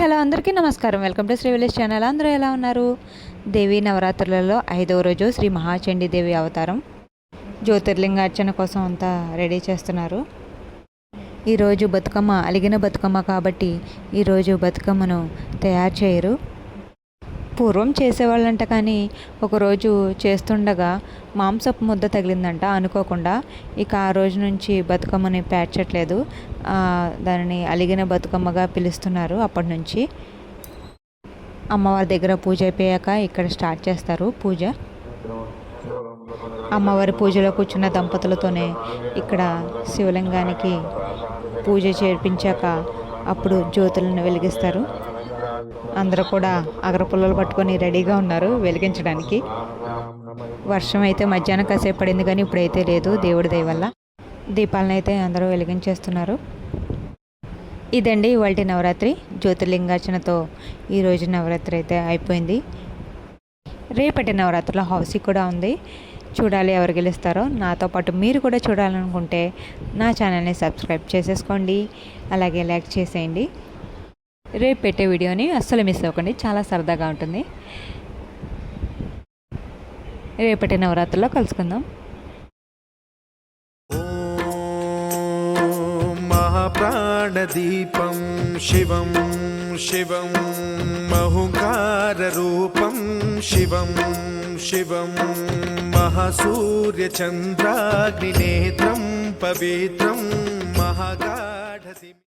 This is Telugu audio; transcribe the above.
హలో అందరికీ నమస్కారం. Welcome to Sri village channel. అందరూ ఎలా ఉన్నారు? దేవీ నవరాత్రులలో 5వ రోజు శ్రీ మహాచండీ దేవి అవతారం జ్యోతిర్లింగార్చన కోసం అంతా రెడీ చేస్తున్నారు. ఈరోజు బతుకమ్మ అలిగిన బతుకమ్మ కాబట్టి ఈరోజు బతుకమ్మను తయారు చేయరు. పూర్వం చేసేవాళ్ళంట, కానీ ఒకరోజు చేస్తుండగా మాంసపు ముద్ద తగిలిందంట అనుకోకుండా. ఇక ఆ రోజు నుంచి బతుకమ్మని పేర్చట్లేదు, దానిని అలిగిన బతుకమ్మగా పిలుస్తున్నారు. అప్పటి నుంచి అమ్మవారి దగ్గర పూజ అయిపోయాక ఇక్కడ స్టార్ట్ చేస్తారు పూజ. అమ్మవారి పూజలో కూర్చున్న దంపతులతోనే ఇక్కడ శివలింగానికి పూజ చేర్పించాక అప్పుడు జ్యోతులను వెలిగిస్తారు. అందరూ కూడా అగరపుల్లలు పట్టుకొని రెడీగా ఉన్నారు వెలిగించడానికి. వర్షం అయితే మధ్యాహ్నం కాసేపు పడింది, కానీ ఇప్పుడైతే లేదు. దేవుడి దయ వల్ల దీపాలను అయితే అందరూ వెలిగించేస్తున్నారు. ఇదండి ఇవాల్టి నవరాత్రి. జ్యోతిర్లింగార్చనతో ఈరోజు నవరాత్రి అయితే అయిపోయింది. రేపటి నవరాత్రిలో హౌసీ కూడా ఉంది. చూడాలి ఎవరు గెలుస్తారో. నాతో పాటు మీరు కూడా చూడాలనుకుంటే నా ఛానల్ని సబ్స్క్రైబ్ చేసేసుకోండి, అలాగే లైక్ చేసేయండి. రేపు పెట్టే వీడియోని అస్సలు మిస్ అవ్వకండి, చాలా సరదాగా ఉంటుంది. రేపటి నవరాత్రిలో కలుసుకుందాం. మహాప్రాణదీపం శివం శివం మహుంకార రూపం శివం శివం మహాసూర్యచంద్రాగ్నినేత్రం పవిత్రం మహాగాఢ